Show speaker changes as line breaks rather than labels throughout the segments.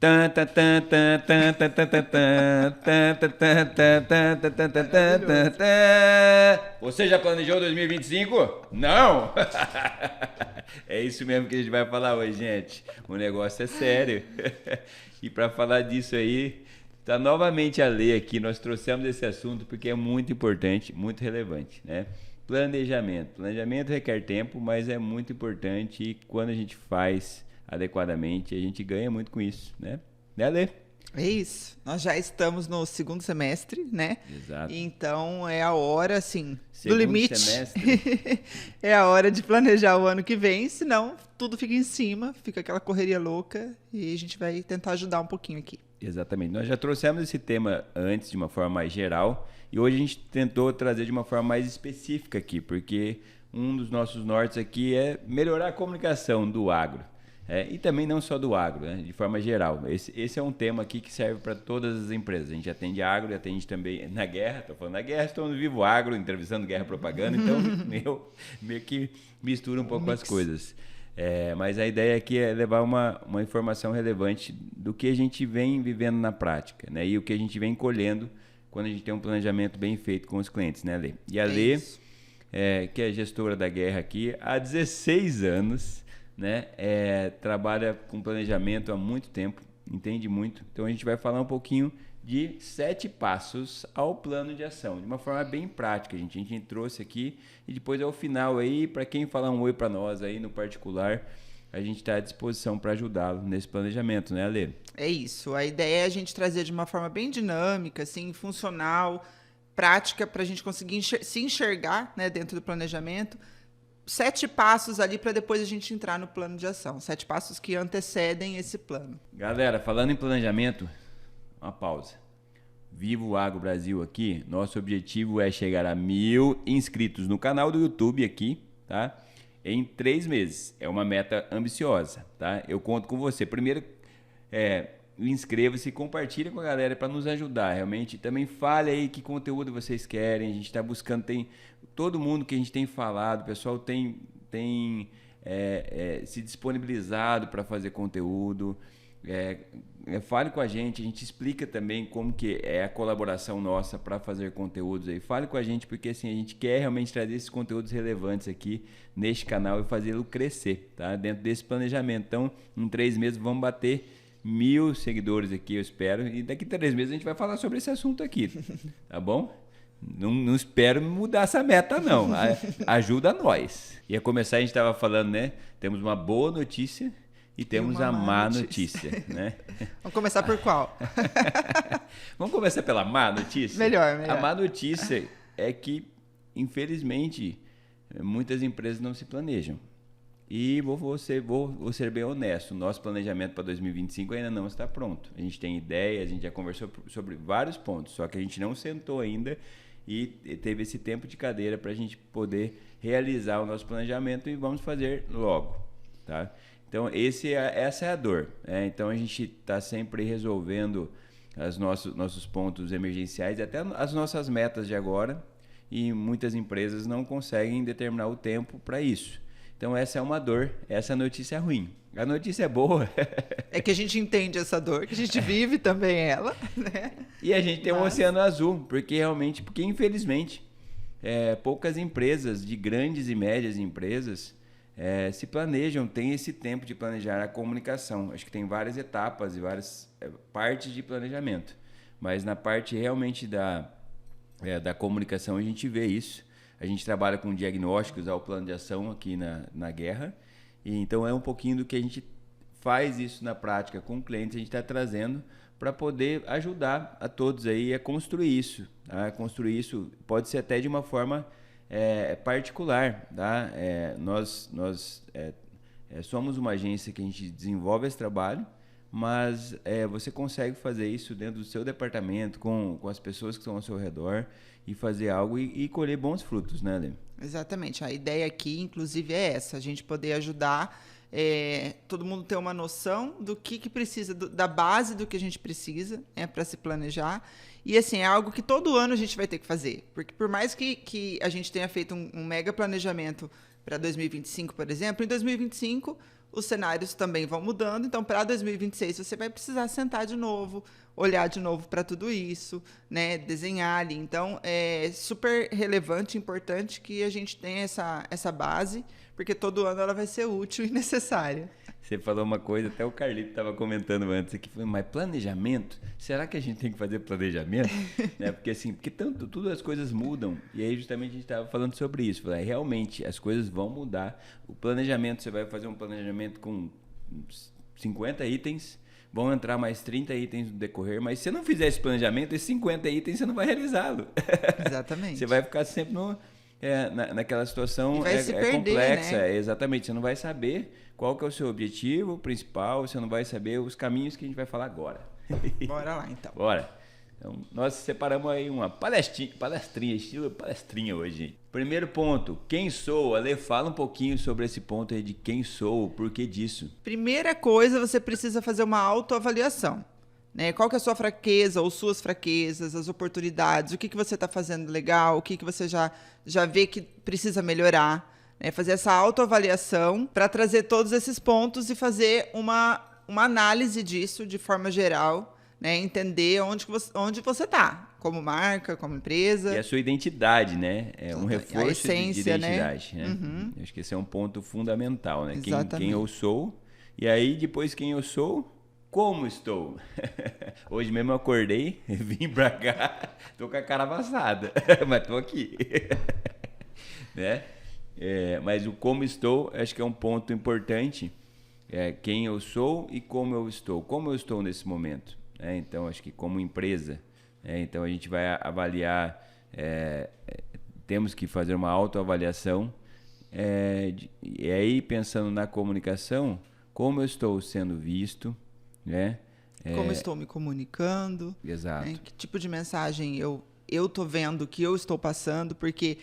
Tan, tan, tan, tan, tan, tan, tan, tan, tan, tan, tan, tan, tan, tan, tan, tan, tan,
Maravilhoso.
tan. Você já planejou 2025? Não! É isso mesmo que a gente vai falar hoje, gente. O negócio é sério. E para falar disso aí, tá novamente a lei aqui. Nós trouxemos esse assunto porque é muito importante, muito relevante, né? Planejamento. Planejamento requer tempo, mas é muito importante e quando a gente faz adequadamente, a gente ganha muito com isso, né? Né, Lê?
É isso. Nós já estamos no segundo semestre, né?
Exato.
Então é a hora, assim, do
Segundo
limite.
semestre,
É a hora de planejar o ano que vem, senão tudo fica em cima, fica aquela correria louca e a gente vai tentar ajudar um pouquinho aqui.
exatamente. Nós já trouxemos esse tema antes de uma forma mais geral e hoje a gente tentou trazer de uma forma mais específica aqui, porque um dos nossos nortes aqui é melhorar a comunicação do agro. E também não só do agro, né? De forma geral. Esse é um tema aqui que serve para todas as empresas. A gente atende agro e atende também na guerra. Estou falando da guerra, estou no Vivo Agro, entrevistando Guerra Propaganda, então meio que mistura um
Um
pouco as
mix.
coisas. Mas a ideia aqui é levar uma informação relevante do que a gente vem vivendo na prática, né? E o que a gente vem colhendo quando a gente tem um planejamento bem feito com os clientes, né, Lê? E a
É
Lê,
isso.
que é gestora da guerra aqui há 16 anos, né? Trabalha com planejamento há muito tempo, entende muito. Então a gente vai falar um pouquinho de 7 passos ao plano de ação, de uma forma bem prática, gente. A gente trouxe aqui e depois ao final aí, para quem falar um oi para nós aí no particular, a gente está à disposição para ajudá-lo nesse planejamento, né, Ale?
É isso. A ideia é a gente trazer de uma forma bem dinâmica, assim, funcional, prática, para a gente conseguir se enxergar, né, dentro do planejamento. 7 passos ali para depois a gente entrar no plano de ação. 7 passos que antecedem esse plano.
Galera, falando em planejamento, uma pausa. Vivo Agro Brasil aqui, nosso objetivo é chegar a 1.000 inscritos no canal do YouTube aqui, tá? Em 3 meses. É uma meta ambiciosa, tá? Eu conto com você. Primeiro, inscreva-se e compartilha com a galera para nos ajudar. Realmente, também fale aí que conteúdo vocês querem. A gente está buscando, tem todo mundo que a gente tem falado, o pessoal tem se disponibilizado para fazer conteúdo. Fale com a gente explica também como que é a colaboração nossa para fazer conteúdos aí. Fale com a gente porque assim, a gente quer realmente trazer esses conteúdos relevantes aqui neste canal e fazê-lo crescer, tá? Dentro desse planejamento. Então, em 3 meses vamos bater 1.000 seguidores aqui, eu espero. E daqui a 3 meses a gente vai falar sobre esse assunto aqui, tá bom? Não espero mudar essa meta, não. Ajuda nós. Ia começar, a gente estava falando, né? Temos uma boa notícia e temos
uma
a
má
má
notícia.
notícia, né?
Vamos começar por qual?
Vamos começar pela má notícia?
Melhor,
A
melhor.
má notícia é que, infelizmente, muitas empresas não se planejam. E vou ser bem honesto, nosso planejamento para 2025 ainda não está pronto. A gente tem ideia, a gente já conversou sobre vários pontos, só que a gente não sentou ainda e teve esse tempo de cadeira para a gente poder realizar o nosso planejamento e vamos fazer logo, tá? Então, essa é a dor. Então, a gente está sempre resolvendo os nossos pontos emergenciais e até as nossas metas de agora e muitas empresas não conseguem determinar o tempo para isso. Então, essa é uma dor, essa notícia é ruim. A notícia é boa.
É que a gente entende essa dor, que a gente vive também ela, né?
E a gente tem um
Mas-
oceano azul, porque infelizmente, poucas empresas, de grandes e médias empresas, se planejam, tem esse tempo de planejar a comunicação. Acho que tem várias etapas e várias partes de planejamento. Mas na parte realmente da comunicação a gente vê isso. A gente trabalha com diagnósticos ao plano de ação aqui na guerra. E então é um pouquinho do que a gente faz isso na prática com clientes, a gente está trazendo para poder ajudar a todos aí a construir isso. Tá? Construir isso pode ser até de uma forma particular. Tá? Nós somos uma agência que a gente desenvolve esse trabalho, mas você consegue fazer isso dentro do seu departamento, com as pessoas que estão ao seu redor, e fazer algo e colher bons frutos, né, Lê?
Exatamente. A ideia aqui, inclusive, é essa: a gente poder ajudar todo mundo ter uma noção do que precisa, da base do que a gente precisa para se planejar. E assim, é algo que todo ano a gente vai ter que fazer. Porque por mais que a gente tenha feito um mega planejamento para 2025, por exemplo, em 2025 os cenários também vão mudando. Então, para 2026, você vai precisar sentar de novo, olhar de novo para tudo isso, né? Desenhar ali. Então, é super relevante, importante que a gente tenha essa base, porque todo ano ela vai ser útil e necessária.
Você falou uma coisa, até o Carlito estava comentando antes aqui, mas planejamento? Será que a gente tem que fazer planejamento? Né? Porque assim, tudo as coisas mudam. E aí justamente a gente estava falando sobre isso. Realmente, as coisas vão mudar. O planejamento, você vai fazer um planejamento com 50 itens, vão entrar mais 30 itens no decorrer, mas se você não fizer esse planejamento, esses 50 itens você não vai realizá-lo.
Exatamente.
Você vai ficar sempre naquela situação
perder,
complexa.
né?
Exatamente, você não vai saber qual que é o seu objetivo principal, você não vai saber os caminhos que a gente vai falar agora.
Bora lá, então.
Bora. Então, nós separamos aí uma palestrinha, estilo palestrinha hoje. Primeiro ponto, quem sou? Ale, fala um pouquinho sobre esse ponto aí de quem sou, o porquê disso.
Primeira coisa, você precisa fazer uma autoavaliação. Né? Qual que é a sua fraqueza ou suas fraquezas, as oportunidades, o que você está fazendo legal, o que você já vê que precisa melhorar. Né? Fazer essa autoavaliação para trazer todos esses pontos e fazer uma análise disso de forma geral, né? Entender onde você está, como marca, como empresa.
E a sua identidade, né? É um reforço
essência,
de identidade. Né?
Uhum.
Acho que esse é um ponto fundamental, né?
Exatamente.
Quem eu sou, e aí depois quem eu sou, como estou. Hoje mesmo eu acordei, vim pra cá, tô com a cara amassada, mas tô aqui. Né? Mas o como estou, acho que é um ponto importante. Quem eu sou e como eu estou. Como eu estou nesse momento. Então, acho que como empresa, então a gente vai avaliar, temos que fazer uma autoavaliação. E aí, pensando na comunicação, como eu estou sendo visto, né?
Como eu estou me comunicando.
Exato.
Né? Que tipo de mensagem eu estou vendo, que eu estou passando, porque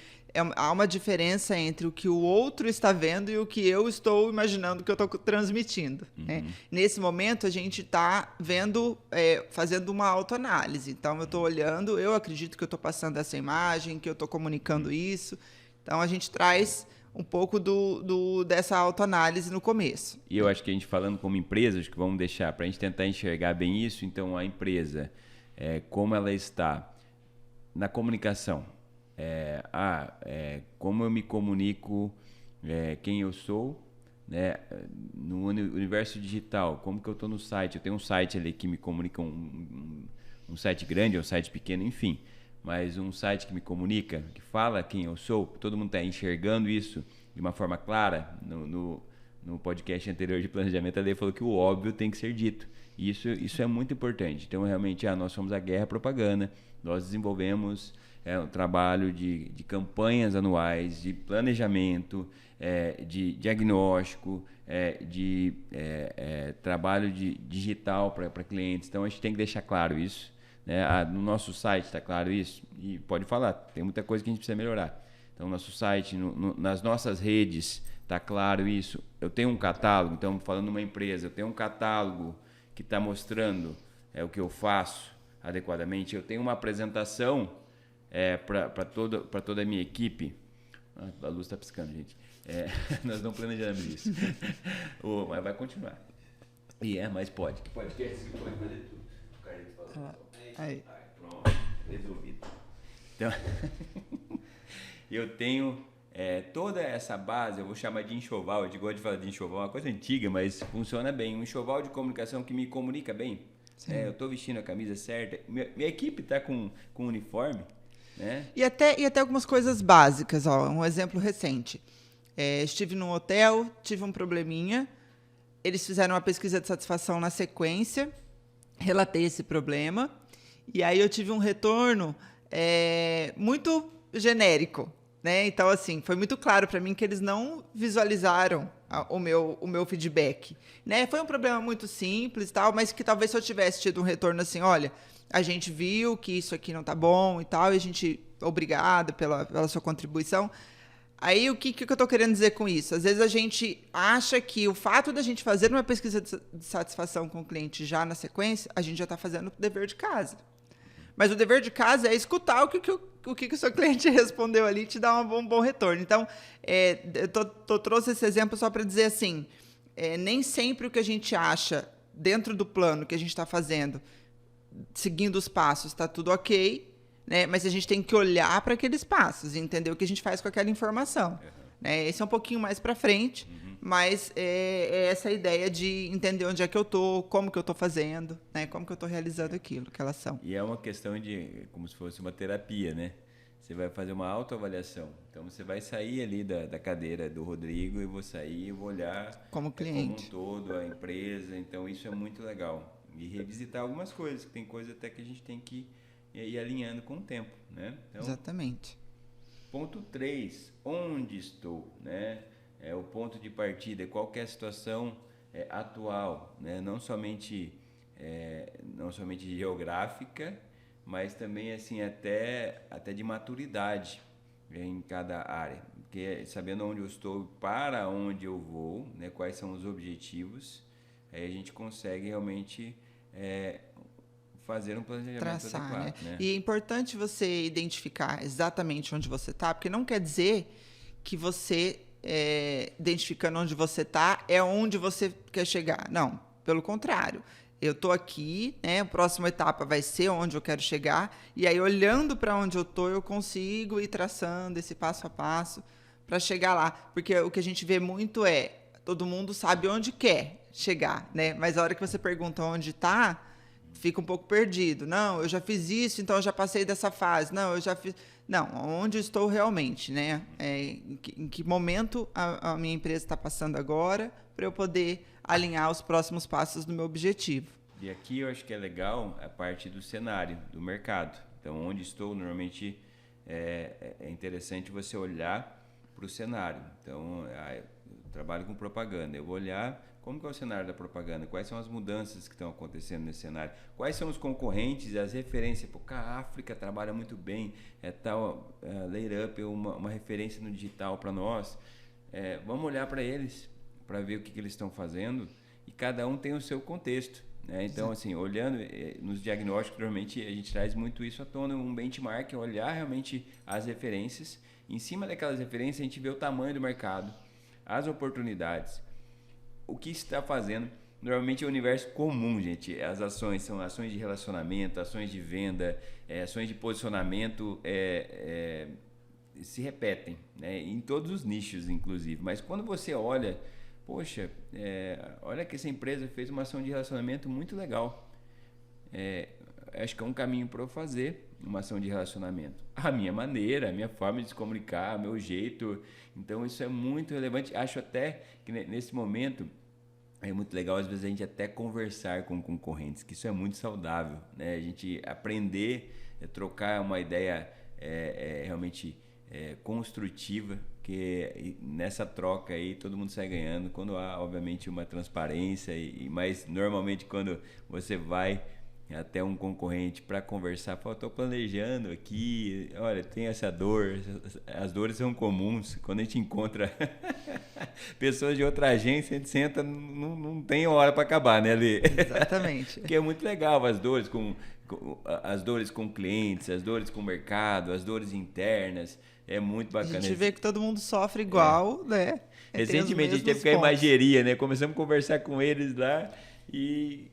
há uma diferença entre o que o outro está vendo e o que eu estou imaginando que eu estou transmitindo.
Uhum.
Né? Nesse momento, a gente está vendo, fazendo uma autoanálise. Então, eu estou olhando, eu acredito que eu estou passando essa imagem, que eu estou comunicando isso. Então, a gente traz um pouco dessa autoanálise no começo.
E eu acho que a gente falando como empresa, acho que vamos deixar para a gente tentar enxergar bem isso. Então, a empresa, como ela está na comunicação, como eu me comunico, quem eu sou, né? No universo digital, como que eu estou no site. Eu tenho um site ali que me comunica, um site grande, um site pequeno, enfim. Mas um site que me comunica, que fala quem eu sou, todo mundo está enxergando isso de uma forma clara. No podcast anterior de planejamento, a Lei falou que o óbvio tem que ser dito. E isso é muito importante. Então, realmente, nós somos a Guerra Propaganda, nós desenvolvemos um trabalho de campanhas anuais, de planejamento, de diagnóstico, de trabalho digital para clientes. Então, a gente tem que deixar claro isso. No nosso site está claro isso, e pode falar, tem muita coisa que a gente precisa melhorar. Então, no nosso site, nas nossas redes, está claro isso. Eu tenho um catálogo, então, falando de uma empresa, eu tenho um catálogo que está mostrando o que eu faço adequadamente. Eu tenho uma apresentação para toda a minha equipe. A luz está piscando, gente. Nós não planejamos isso. Mas vai continuar. Mas pode. Que podcast que pode fazer tudo. O Carlinhos falou.
Aí.
Pronto, resolvido. Então, eu tenho toda essa base, eu vou chamar de enxoval, eu gosto de falar de enxoval, é uma coisa antiga, mas funciona bem. Um enxoval de comunicação que me comunica bem. Eu estou vestindo a camisa certa, minha equipe está com uniforme. Né?
E até algumas coisas básicas. Um exemplo recente. Estive num hotel, tive um probleminha, eles fizeram uma pesquisa de satisfação na sequência, relatei esse problema, e aí eu tive um retorno muito genérico, né? Então, assim, foi muito claro para mim que eles não visualizaram o meu feedback, né? Foi um problema muito simples, tal, mas que talvez se eu tivesse tido um retorno assim, olha, a gente viu que isso aqui não tá bom e tal, e a gente, obrigada pela sua contribuição. Aí, o que eu tô querendo dizer com isso? Às vezes a gente acha que o fato da gente fazer uma pesquisa de satisfação com o cliente já na sequência, a gente já está fazendo o dever de casa. Mas o dever de casa é escutar o que o seu cliente respondeu ali e te dar um bom retorno. Então, eu trouxe esse exemplo só para dizer assim, nem sempre o que a gente acha dentro do plano que a gente está fazendo, seguindo os passos, está tudo ok, né? Mas a gente tem que olhar para aqueles passos e entender o que a gente faz com aquela informação. Né? Esse é um pouquinho mais para frente, mas é essa ideia de entender onde é que eu estou, como que eu estou fazendo, né? Como que eu estou realizando aquilo, aquela ação.
E é uma questão de, como se fosse uma terapia, né? Você vai fazer uma autoavaliação. Então, você vai sair ali da cadeira do Rodrigo e vou sair e vou olhar
como cliente,
como um todo, a empresa. Então, isso é muito legal. E revisitar algumas coisas, que tem coisa até que a gente tem que ir alinhando com o tempo, né? Então,
exatamente.
Ponto 3, onde estou, né? É o ponto de partida, qual que é a situação atual, né? Não somente geográfica, mas também assim até de maturidade em cada área, porque sabendo onde eu estou, para onde eu vou, né? Quais são os objetivos, aí a gente consegue realmente fazer um planejamento
traçar,
adequado, né?
E é importante você identificar exatamente onde você está, porque não quer dizer que você, identificando onde você está, é onde você quer chegar. Não, pelo contrário. Eu estou aqui, né? A próxima etapa vai ser onde eu quero chegar, e aí, olhando para onde eu estou, eu consigo ir traçando esse passo a passo para chegar lá. Porque o que a gente vê muito todo mundo sabe onde quer chegar, né? Mas a hora que você pergunta onde está, fica um pouco perdido. Não, eu já fiz isso, então eu já passei dessa fase. Não, eu já fiz... Não, onde eu estou realmente, né? Em que momento a minha empresa está passando agora para eu poder alinhar os próximos passos do meu objetivo.
E aqui eu acho que é legal a parte do cenário, do mercado. Então, onde estou, normalmente é interessante você olhar para o cenário. Então, eu trabalho com propaganda. Eu vou olhar como que é o cenário da propaganda, quais são as mudanças que estão acontecendo nesse cenário, quais são os concorrentes, as referências. Porque a África trabalha muito bem, Layup é uma referência no digital para nós. Vamos olhar para eles, para ver o que eles estão fazendo, e cada um tem o seu contexto, né? Então, assim, olhando nos diagnósticos, normalmente a gente traz muito isso à tona, um benchmark, olhar realmente as referências. Em cima daquelas referências, a gente vê o tamanho do mercado, as oportunidades, o que está fazendo. Normalmente é o universo comum, gente. As ações são ações de relacionamento, ações de venda, ações de posicionamento, se repetem, né? Em todos os nichos, inclusive. Mas quando você olha, poxa, olha que essa empresa fez uma ação de relacionamento muito legal. Acho que é um caminho para eu fazer uma ação de relacionamento. A minha maneira, a minha forma de se comunicar, o meu jeito. Então, isso é muito relevante. Acho até que nesse momento é muito legal, às vezes, a gente até conversar com concorrentes, que isso é muito saudável, né? A gente aprender, trocar uma ideia realmente construtiva, que nessa troca aí todo mundo sai ganhando, quando há, obviamente, uma transparência, mas normalmente quando você vai até um concorrente para conversar, fala, estou planejando aqui, olha, tem essa dor, as dores são comuns. Quando a gente encontra pessoas de outra agência, a gente senta, não tem hora para acabar, né, Lê?
Exatamente.
Porque é muito legal as dores com clientes, as dores com o mercado, as dores internas, é muito bacana.
A gente vê que todo mundo sofre igual, né?
Recentemente a gente teve que ir à imageria, né? Começamos a conversar com eles lá e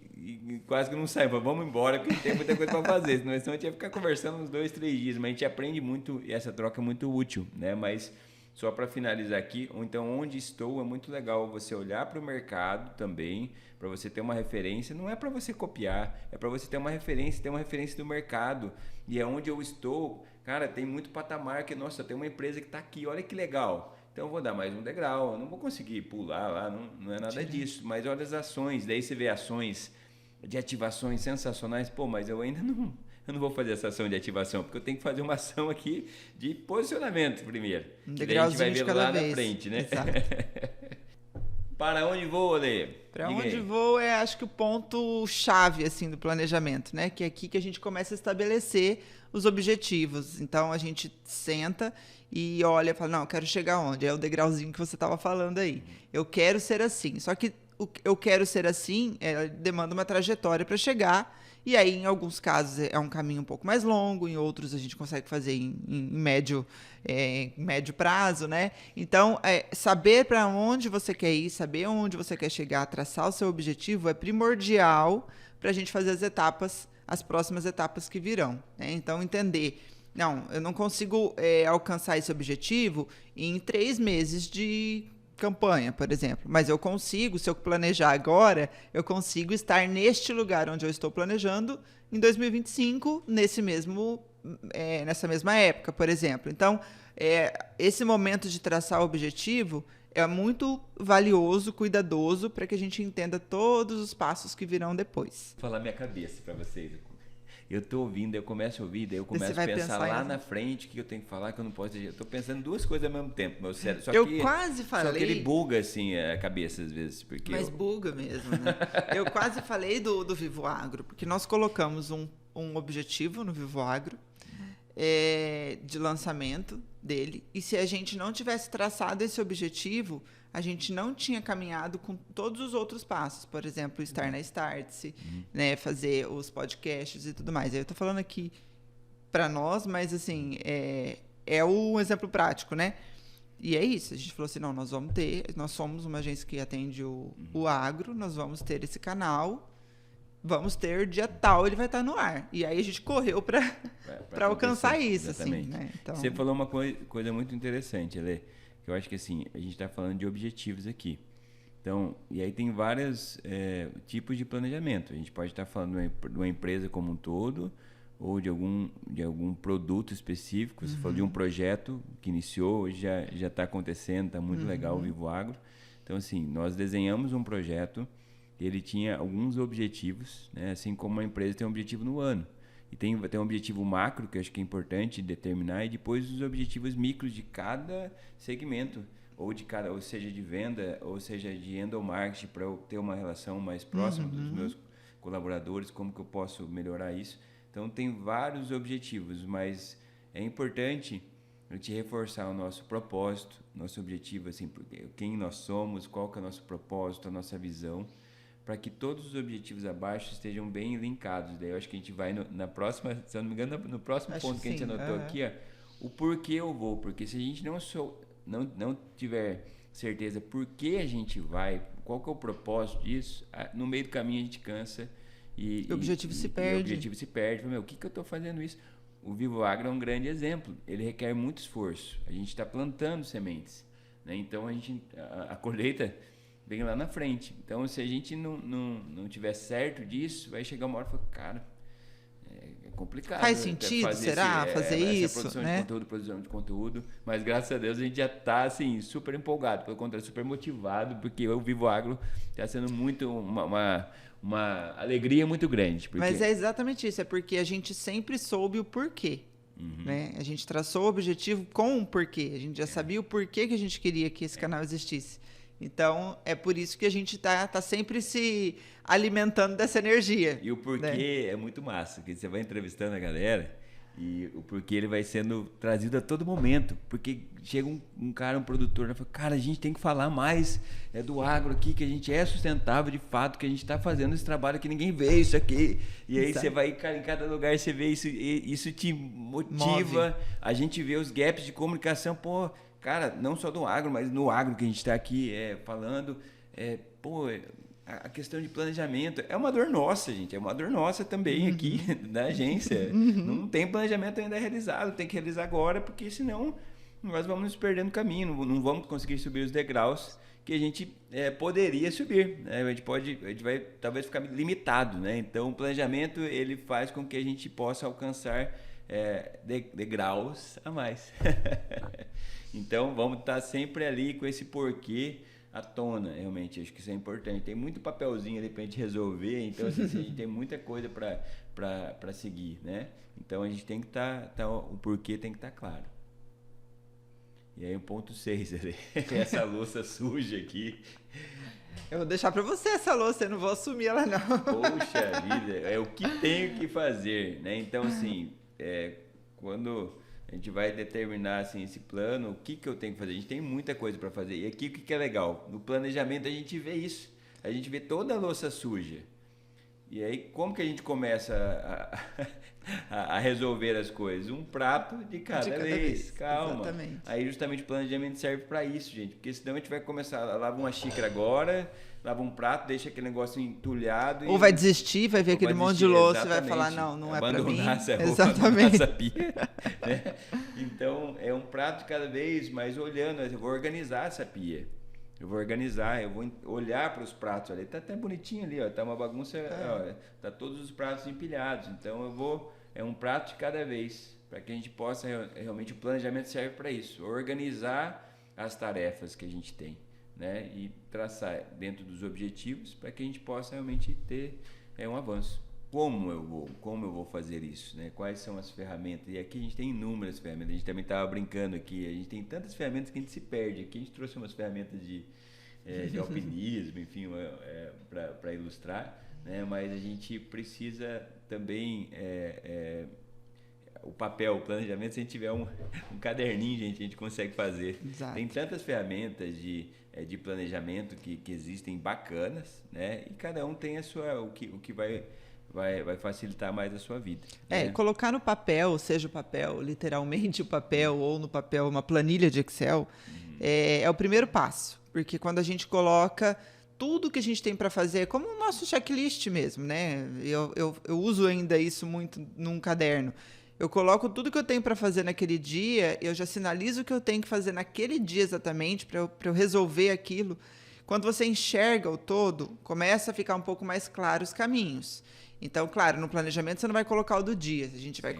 quase que não saímos. Vamos embora, porque tem muita coisa para fazer. Senão a gente ia ficar conversando uns 2-3 dias. Mas a gente aprende muito e essa troca é muito útil, né? Mas só para finalizar aqui, então onde estou é muito legal você olhar para o mercado também, para você ter uma referência. Não é para você copiar, é para você ter uma referência do mercado. E é onde eu estou, cara, tem muito patamar que, nossa, tem uma empresa que está aqui, olha que legal. Então eu vou dar mais um degrau, eu não vou conseguir pular lá, não é nada disso. Mas olha as ações, daí você vê ações de ativações sensacionais. Pô, mas eu ainda não vou fazer essa ação de ativação, porque eu tenho que fazer uma ação aqui de posicionamento primeiro.
Um
degrauzinho
a gente vai ver lá
na frente, né?
Exato.
Para onde vou, Lê?
Para onde vou acho que o ponto chave assim do planejamento, né? Que é aqui que a gente começa a estabelecer os objetivos. Então a gente senta e olha e fala, não, eu quero chegar onde? É o degrauzinho que você estava falando aí. Eu quero ser assim. Só que eu quero ser assim, demanda uma trajetória para chegar. E aí, em alguns casos, é um caminho um pouco mais longo, em outros a gente consegue fazer em médio prazo, né? Então, saber para onde você quer ir, saber onde você quer chegar, traçar o seu objetivo é primordial para a gente fazer as próximas etapas que virão, né? Então, entender, não, eu não consigo alcançar esse objetivo em 3 meses de campanha, por exemplo. Mas eu consigo, se eu planejar agora, eu consigo estar neste lugar onde eu estou planejando em 2025, nessa mesma época, por exemplo. Então, esse momento de traçar o objetivo é muito valioso, cuidadoso, para que a gente entenda todos os passos que virão depois.
Vou falar minha cabeça para vocês. Eu tô ouvindo, eu começo a ouvir, daí eu começo a pensar lá na frente o que eu tenho que falar, que eu não posso dizer. Eu tô pensando 2 coisas ao mesmo tempo, meu cérebro.
Quase falei.
Só que ele buga, assim, a cabeça às vezes.
Mas buga mesmo, né? Eu quase falei do Vivo Agro, porque nós colocamos um objetivo no Vivo Agro de lançamento dele. E se a gente não tivesse traçado esse objetivo, a gente não tinha caminhado com todos os outros passos. Por exemplo, estar na Startse, né, fazer os podcasts e tudo mais. Aí eu tô falando aqui para nós, mas assim, é um exemplo prático, né? E é isso, a gente falou assim, não, nós somos uma agência que atende o agro, nós vamos ter esse canal, vamos ter dia tal, ele vai estar no ar. E aí a gente correu para alcançar isso,
exatamente.
Assim, né? Então...
Você falou uma coisa muito interessante, Elê, que eu acho que assim, a gente está falando de objetivos aqui. Então, e aí tem vários tipos de planejamento. A gente pode estar falando de uma empresa como um todo, ou de algum produto específico. Você falou de um projeto que iniciou, hoje já está acontecendo, está muito legal o Vivo Agro. Então, assim, nós desenhamos um projeto, ele tinha alguns objetivos, né? Assim como uma empresa tem um objetivo no ano. E tem um objetivo macro, que eu acho que é importante determinar, e depois os objetivos micros de cada segmento, ou seja, de venda, ou seja, de endomarketing, para eu ter uma relação mais próxima dos meus colaboradores, como que eu posso melhorar isso. Então, tem vários objetivos, mas é importante a gente reforçar o nosso propósito, nosso objetivo, assim, quem nós somos, qual que é o nosso propósito, a nossa visão, para que todos os objetivos abaixo estejam bem linkados. Daí eu acho que a gente vai na próxima, se eu não me engano, no próximo acho ponto que a gente anotou aqui, ó, o porquê eu vou. Porque se a gente não tiver certeza por que a gente vai, qual que é o propósito disso, no meio do caminho a gente cansa e o objetivo se perde. O objetivo se perde. O que eu estou fazendo isso? O Vivo Agro é um grande exemplo. Ele requer muito esforço. A gente está plantando sementes, né? Então a colheita vem lá na frente. Então, se a gente não tiver certo disso, vai chegar uma hora e falar, cara, é complicado.
Faz sentido, fazer isso?
Produção
né?
produção de conteúdo. Mas, graças a Deus, a gente já está assim, super empolgado. Pelo contrário, super motivado, porque o Vivo Agro está sendo muito uma alegria muito grande.
Mas é exatamente isso. É porque a gente sempre soube o porquê. Né? A gente traçou o objetivo com um porquê. A gente já sabia o porquê que a gente queria que esse canal existisse. Então, é por isso que a gente tá sempre se alimentando dessa energia.
E o porquê é muito massa, porque você vai entrevistando a galera e o porquê ele vai sendo trazido a todo momento. Porque chega um cara, um produtor, e fala, cara, a gente tem que falar mais do agro aqui, que a gente é sustentável de fato, que a gente está fazendo esse trabalho que ninguém vê isso aqui. E aí você vai em cada lugar, você vê isso, e isso te motiva. Move. A gente vê os gaps de comunicação, pô... Cara, não só do agro, mas no agro que a gente está aqui falando, a questão de planejamento é uma dor nossa, gente. É uma dor nossa também aqui da agência. Não tem planejamento ainda realizado, tem que realizar agora, porque senão nós vamos nos perder no caminho, não vamos conseguir subir os degraus que a gente poderia subir. Né? A gente vai talvez ficar limitado, né? Então, o planejamento ele faz com que a gente possa alcançar degraus a mais. Então, vamos estar sempre ali com esse porquê à tona, realmente. Acho que isso é importante. Tem muito papelzinho ali para a gente resolver, então assim, a gente tem muita coisa para seguir, né? Então, a gente tem que o porquê tem que estar claro. E aí, o ponto 6 ali, essa louça suja aqui.
Eu vou deixar para você essa louça, eu não vou assumir ela não.
Poxa vida, é o que tenho que fazer, né? Então, assim, quando... a gente vai determinar assim, esse plano, o que eu tenho que fazer. A gente tem muita coisa para fazer. E aqui o que é legal? No planejamento a gente vê isso. a gente vê toda a louça suja. E aí, como que a gente começa a resolver as coisas? Um prato de cada vez. Calma.
Exatamente.
Aí, justamente, o planejamento serve para isso, gente. Porque senão a gente vai começar, lava uma xícara agora, lava um prato, deixa aquele negócio entulhado.
Ou vai desistir, vai ver aquele monte de louça e vai falar, não é para mim.
Exatamente. Essa pia, né? Então, é um prato de cada vez, mas olhando, eu vou organizar essa pia. Eu vou organizar, eu vou olhar para os pratos ali. Tá até bonitinho ali, ó. Tá uma bagunça, ó, tá todos os pratos empilhados. Então é um prato de cada vez, para que a gente possa realmente, o planejamento serve para isso, organizar as tarefas que a gente tem, né? E traçar dentro dos objetivos para que a gente possa realmente ter um avanço. Como eu vou fazer isso, né? Quais são as ferramentas? E aqui a gente tem inúmeras ferramentas. A gente também estava brincando aqui. A gente tem tantas ferramentas que a gente se perde. Aqui a gente trouxe umas ferramentas de alpinismo, enfim, para ilustrar, né? Mas a gente precisa também o papel, o planejamento. Se a gente tiver um caderninho, gente, a gente consegue fazer.
Exato.
Tem tantas ferramentas de planejamento que existem bacanas, né? E cada um tem a sua, o que vai facilitar mais a sua vida. Né?
Colocar no papel, seja o papel, literalmente o papel, ou no papel uma planilha de Excel, é o primeiro passo. Porque quando a gente coloca tudo que a gente tem para fazer, como o nosso checklist mesmo, né? Eu uso ainda isso muito num caderno. Eu coloco tudo que eu tenho para fazer naquele dia, eu já sinalizo o que eu tenho que fazer naquele dia exatamente, para eu resolver aquilo. Quando você enxerga o todo, começa a ficar um pouco mais claro os caminhos. Então, claro, no planejamento você não vai colocar o do dia, a gente vai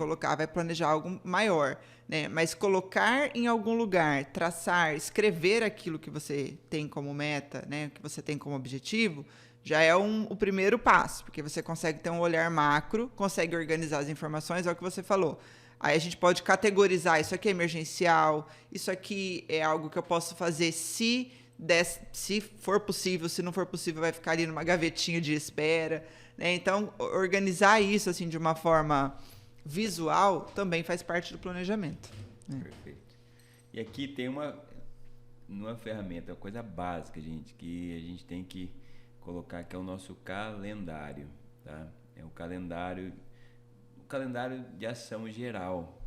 planejar algo maior, né? Mas colocar em algum lugar, traçar, escrever aquilo que você tem como meta, né? Que você tem como objetivo, já é o primeiro passo, porque você consegue ter um olhar macro, consegue organizar as informações, é o que você falou. Aí a gente pode categorizar, isso aqui é emergencial, isso aqui é algo que eu posso fazer se for possível, se não for possível vai ficar ali numa gavetinha de espera, né? Então, organizar isso assim de uma forma visual também faz parte do planejamento. Né?
Perfeito. E aqui tem uma ferramenta, uma coisa básica, gente, que a gente tem que colocar, que é o nosso calendário, tá? É o calendário de ação geral.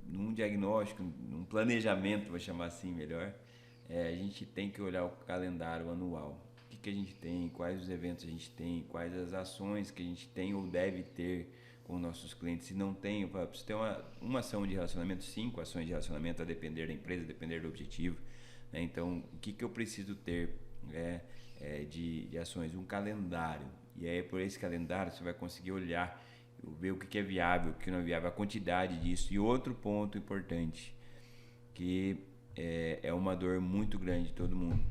Num diagnóstico, num planejamento, vou chamar assim melhor, a gente tem que olhar o calendário anual. O que a gente tem, quais os eventos a gente tem, quais as ações que a gente tem ou deve ter com nossos clientes. Se não tem, você tem uma ação de relacionamento, 5 ações de relacionamento, a depender da empresa, a depender do objetivo. Né? Então, o que eu preciso ter de ações? Um calendário. E aí, por esse calendário, você vai conseguir olhar, ver o que é viável, o que não é viável, a quantidade disso. E outro ponto importante, que é uma dor muito grande de todo mundo: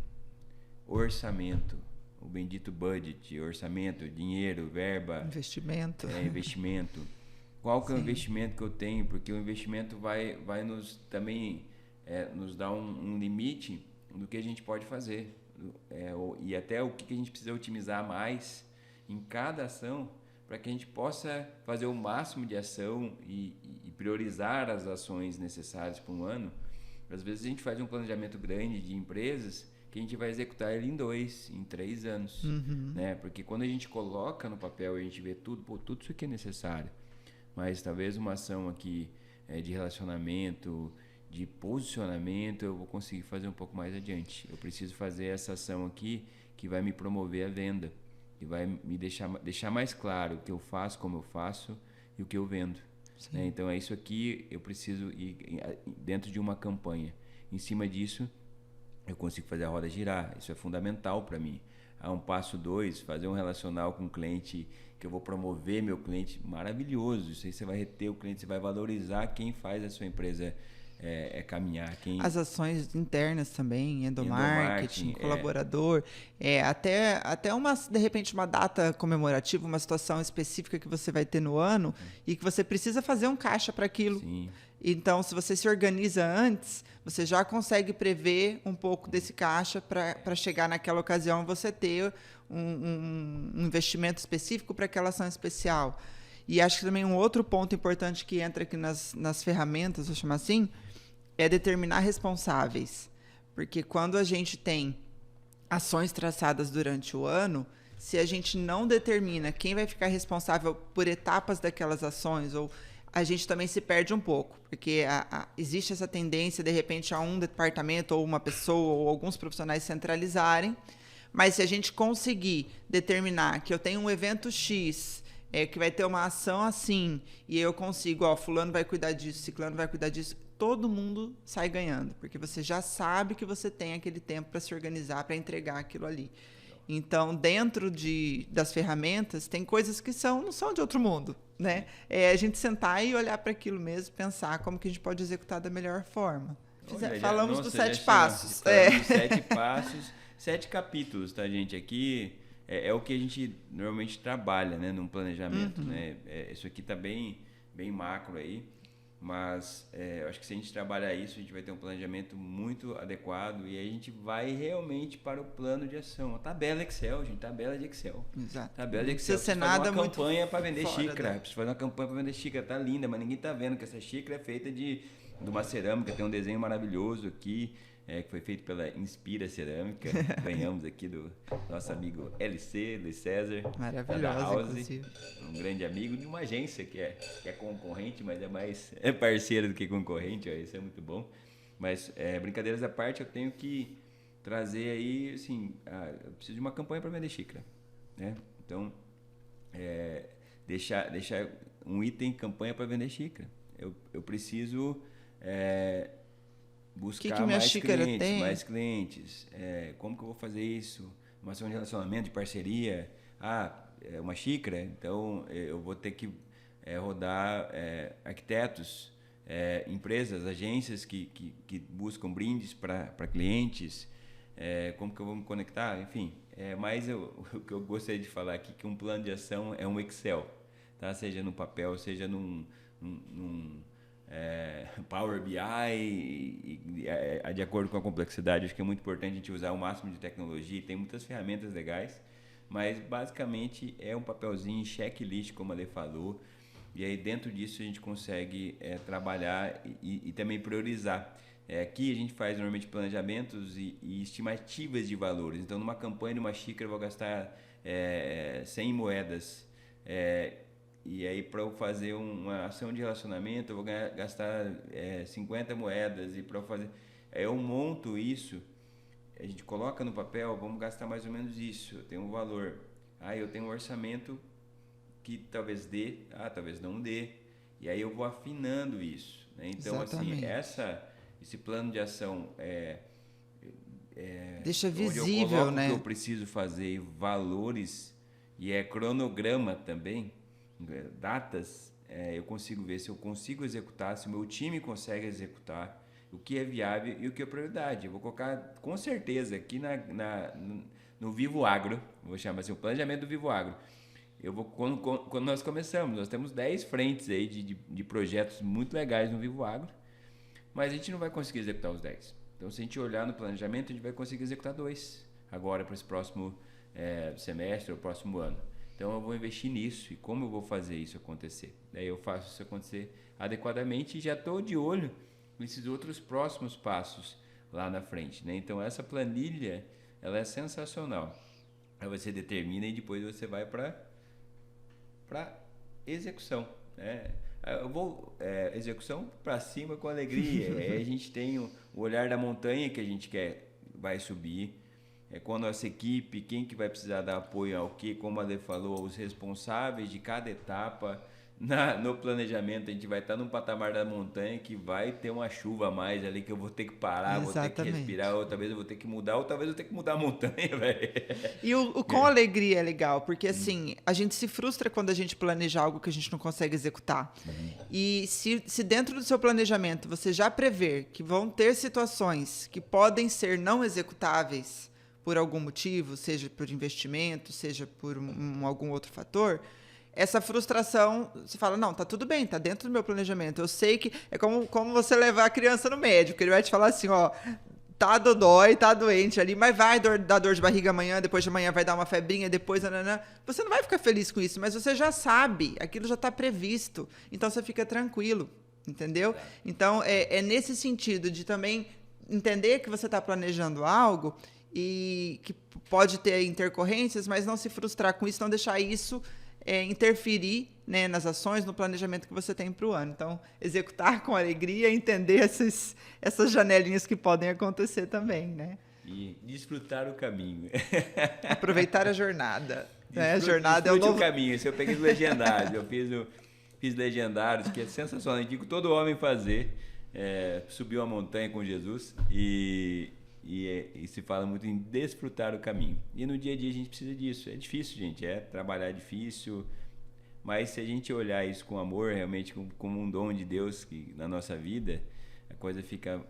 orçamento, o bendito budget, orçamento, dinheiro, verba,
investimento.
Investimento. Qual que é o investimento que eu tenho? Porque o investimento vai nos também nos dar um limite do que a gente pode fazer, e até o que a gente precisa otimizar mais em cada ação, para que a gente possa fazer o máximo de ação e priorizar as ações necessárias para um ano. Às vezes a gente faz um planejamento grande de empresas que a gente vai executar ele em 2, em 3 anos. Né? Porque quando a gente coloca no papel e a gente vê tudo isso aqui é necessário. Mas talvez uma ação aqui de relacionamento, de posicionamento, eu vou conseguir fazer um pouco mais adiante. Eu preciso fazer essa ação aqui que vai me promover a venda, que vai me deixar mais claro o que eu faço, como eu faço e o que eu vendo. Né? Então, isso aqui eu preciso ir dentro de uma campanha. Em cima disso, eu consigo fazer a roda girar. Isso é fundamental para mim. Um passo 2, fazer um relacional com o cliente, que eu vou promover meu cliente. Maravilhoso. Isso aí você vai reter o cliente, você vai valorizar quem faz a sua empresa caminhar.
As ações internas também, endomarketing, colaborador, até de repente uma data comemorativa, uma situação específica que você vai ter no ano e que você precisa fazer um caixa para aquilo.
Sim.
Então, se você se organiza antes, você já consegue prever um pouco desse caixa para chegar naquela ocasião você ter um investimento específico para aquela ação especial. E acho que também um outro ponto importante que entra aqui nas ferramentas, vou chamar assim, é determinar responsáveis. Porque quando a gente tem ações traçadas durante o ano, se a gente não determina quem vai ficar responsável por etapas daquelas ações, ou a gente também se perde um pouco, porque existe essa tendência, de repente, a um departamento ou uma pessoa ou alguns profissionais centralizarem, mas se a gente conseguir determinar que eu tenho um evento X, que vai ter uma ação assim, e eu consigo, fulano vai cuidar disso, ciclano vai cuidar disso, todo mundo sai ganhando, porque você já sabe que você tem aquele tempo para se organizar, para entregar aquilo ali. Então, dentro das ferramentas, tem coisas que não são de outro mundo, né? É a gente sentar e olhar para aquilo mesmo, pensar como que a gente pode executar da melhor forma. Falamos dos 7 passos.
7 passos, 7 capítulos, tá, gente? Aqui é o que a gente normalmente trabalha, né, num planejamento, né? Isso aqui tá bem macro aí. Mas eu acho que se a gente trabalhar isso, a gente vai ter um planejamento muito adequado e aí a gente vai realmente para o plano de ação. A tabela Excel, gente, tabela de Excel.
Exato.
Tabela de Excel.
Precisa ser nada muito
campanha para vender xícara. Preciso fazer uma campanha para vender xícara, tá linda, mas ninguém tá vendo que essa xícara é feita de uma cerâmica, tem um desenho maravilhoso aqui, que foi feito pela Inspira Cerâmica. Ganhamos aqui do nosso amigo LC, Luiz César.
Maravilhoso, inclusive.
Um grande amigo de uma agência que é concorrente, mas é parceiro do que concorrente, isso é muito bom. Mas, brincadeiras à parte, eu tenho que trazer aí, assim, eu preciso de uma campanha para vender xícara, né? Então, deixar um item campanha para vender xícara. Eu preciso... buscar mais clientes. Como que eu vou fazer isso? Uma ação de relacionamento, de parceria. Uma xícara, então eu vou ter que rodar arquitetos, empresas, agências que buscam brindes para clientes. Como que eu vou me conectar? Enfim, mas o que eu gostaria de falar aqui que um plano de ação é um Excel, tá? Seja no papel, seja num Power BI, de acordo com a complexidade. Acho que é muito importante a gente usar o máximo de tecnologia, tem muitas ferramentas legais, mas basicamente é um papelzinho, checklist, como a Lê falou, e aí dentro disso a gente consegue trabalhar e também priorizar. Aqui a gente faz normalmente planejamentos e estimativas de valores. Então, numa campanha de uma xícara eu vou gastar 100 moedas, e aí, para eu fazer uma ação de relacionamento, eu vou gastar 50 moedas. E para eu fazer... eu monto isso, a gente coloca no papel, vamos gastar mais ou menos isso. Eu tenho um valor. Eu tenho um orçamento que talvez dê, talvez não dê. E aí eu vou afinando isso, né? Então,
exatamente.
assim, esse plano de ação
deixa visível,
onde eu coloco,
né?
O que eu preciso fazer, valores, e cronograma também, datas, eu consigo ver se eu consigo executar, se o meu time consegue executar, o que é viável e o que é prioridade. Eu vou colocar com certeza aqui no Vivo Agro, vou chamar assim, o planejamento do Vivo Agro. Quando nós começamos, nós temos 10 frentes aí de projetos muito legais no Vivo Agro, mas a gente não vai conseguir executar os 10. Então, se a gente olhar no planejamento, a gente vai conseguir executar 2 agora para esse próximo semestre ou próximo ano. Então, eu vou investir nisso. E como eu vou fazer isso acontecer? Daí eu faço isso acontecer adequadamente e já estou de olho nesses outros próximos passos lá na frente, né? Então, essa planilha, ela é sensacional. Aí você determina e depois você vai para execução, né? Eu vou execução para cima com alegria. Aí a gente tem o olhar da montanha que a gente vai subir. Com a nossa equipe, quem que vai precisar dar apoio ao quê, como a Lê falou, os responsáveis de cada etapa. No planejamento, a gente vai estar num patamar da montanha que vai ter uma chuva a mais ali, que eu vou ter que parar, vou ter que respirar, ou talvez eu vou ter que mudar, ou talvez eu tenha que mudar a montanha, velho.
E o com alegria é legal, porque assim, a gente se frustra quando a gente planeja algo que a gente não consegue executar. E se dentro do seu planejamento você já prever que vão ter situações que podem ser não executáveis por algum motivo, seja por investimento, seja por algum outro fator, essa frustração, você fala, não, tá tudo bem, tá dentro do meu planejamento. Eu sei que é como você levar a criança no médico, ele vai te falar assim, tá dodói, tá doente ali, mas vai dar dor de barriga amanhã, depois de amanhã vai dar uma febrinha, depois... Você não vai ficar feliz com isso, mas você já sabe, aquilo já está previsto, então você fica tranquilo, entendeu? Então, é nesse sentido de também entender que você está planejando algo e que pode ter intercorrências, mas não se frustrar com isso, não deixar isso interferir, né, nas ações, no planejamento que você tem para o ano. Então, executar com alegria, entender essas janelinhas que podem acontecer também, né?
E desfrutar o caminho.
Aproveitar a jornada. Né? A jornada é o novo...
caminho. Esse eu peguei do Legendários. Eu fiz Legendários, que é sensacional. Eu digo todo homem fazer. Subiu a montanha com Jesus e se fala muito em desfrutar o caminho. E no dia a dia a gente precisa disso. É difícil, gente. Trabalhar é difícil. Mas se a gente olhar isso com amor, realmente como um dom de Deus na nossa vida, a coisa fica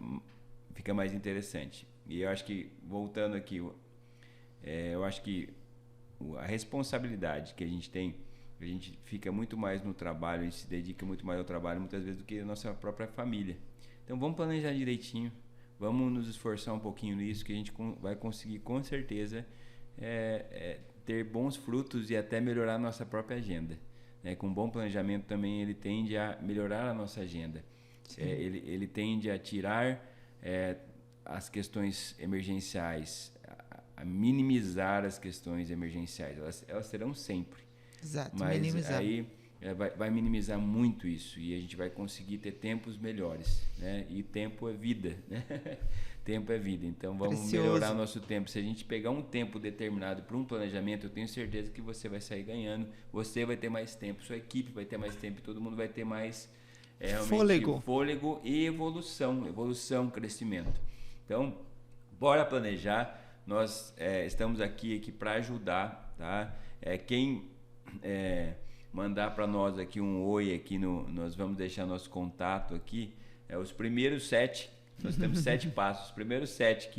mais interessante. E eu acho que, voltando aqui, eu acho que a responsabilidade que a gente tem, a gente fica muito mais no trabalho, a gente se dedica muito mais ao trabalho muitas vezes do que a nossa própria família. Então vamos planejar direitinho, vamos nos esforçar um pouquinho nisso, que a gente vai conseguir com certeza ter bons frutos e até melhorar a nossa própria agenda. Com um bom planejamento também ele tende a melhorar a nossa agenda. Ele tende a tirar as questões emergenciais, a minimizar as questões emergenciais. Elas serão sempre.
Exato,
mas
minimizar.
Aí vai minimizar muito isso e a gente vai conseguir ter tempos melhores, né? E tempo é vida, né? Tempo é vida, então vamos melhorar o nosso tempo. Se a gente pegar um tempo determinado para um planejamento, eu tenho certeza que você vai sair ganhando, você vai ter mais tempo, sua equipe vai ter mais tempo, todo mundo vai ter mais fôlego e evolução, crescimento. Então, bora planejar. Nós estamos aqui para ajudar, tá? Quem mandar para nós aqui um oi aqui nós vamos deixar nosso contato aqui. Os primeiros 7, nós temos 7 passos. Os primeiros 7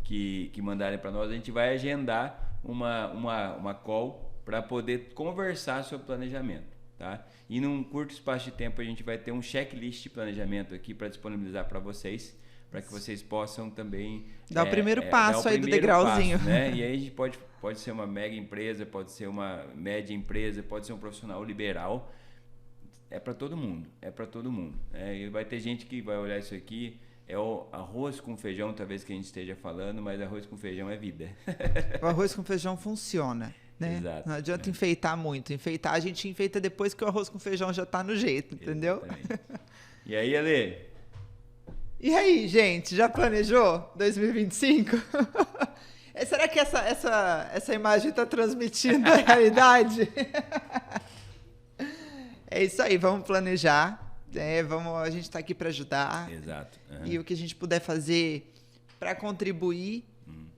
que mandarem para nós, a gente vai agendar uma call para poder conversar sobre planejamento, tá? E num curto espaço de tempo a gente vai ter um checklist de planejamento aqui para disponibilizar para vocês, para que vocês possam também
dar o primeiro passo aí do degrauzinho.
Passo, né? E aí a gente pode ser uma mega empresa, pode ser uma média empresa, pode ser um profissional liberal. É para todo mundo, E vai ter gente que vai olhar isso aqui, o arroz com feijão, talvez que a gente esteja falando, mas arroz com feijão é vida.
O arroz com feijão funciona, né?
Exato,
não adianta enfeitar muito. A gente enfeita depois que o arroz com feijão já está no jeito, entendeu?
Exatamente. E aí, Ale?
E aí, gente, já planejou 2025? Será que essa imagem está transmitindo a realidade? É isso aí, vamos planejar. A gente está aqui para ajudar.
Exato. Uhum.
E o que a gente puder fazer para contribuir,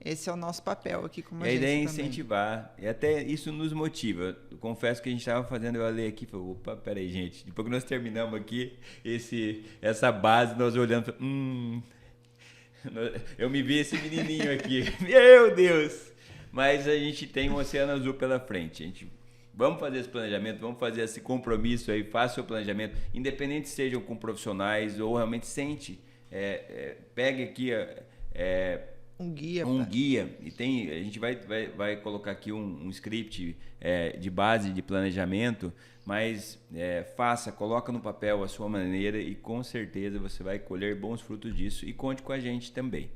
esse é o nosso papel aqui como agência.
A ideia é
também.
incentivar, e até isso nos motiva. Eu confesso que a gente estava fazendo, eu olhei aqui e falei, opa, peraí, gente, depois que nós terminamos aqui essa base, nós olhando, eu me vi esse menininho aqui, meu Deus! Mas a gente tem um oceano azul pela frente, vamos fazer esse planejamento, vamos fazer esse compromisso aí, faça o seu planejamento, independente sejam com profissionais ou realmente pegue aqui
um guia.
E a gente vai colocar aqui um script de base de planejamento, mas coloca no papel a sua maneira e com certeza você vai colher bons frutos disso e conte com a gente também.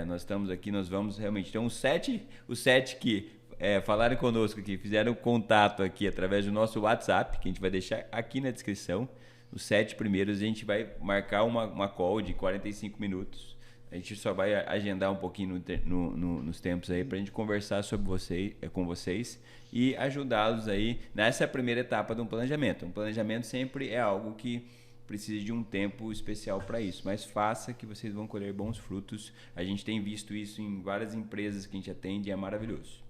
Nós estamos aqui, nós vamos realmente ter os 7 que falaram conosco aqui, fizeram contato aqui através do nosso WhatsApp, que a gente vai deixar aqui na descrição. Os 7 primeiros a gente vai marcar uma call de 45 minutos. A gente só vai agendar um pouquinho nos tempos aí para a gente conversar com vocês e ajudá-los aí nessa primeira etapa de um planejamento. Um planejamento sempre é algo que precisa de um tempo especial para isso, mas faça que vocês vão colher bons frutos. A gente tem visto isso em várias empresas que a gente atende e é maravilhoso.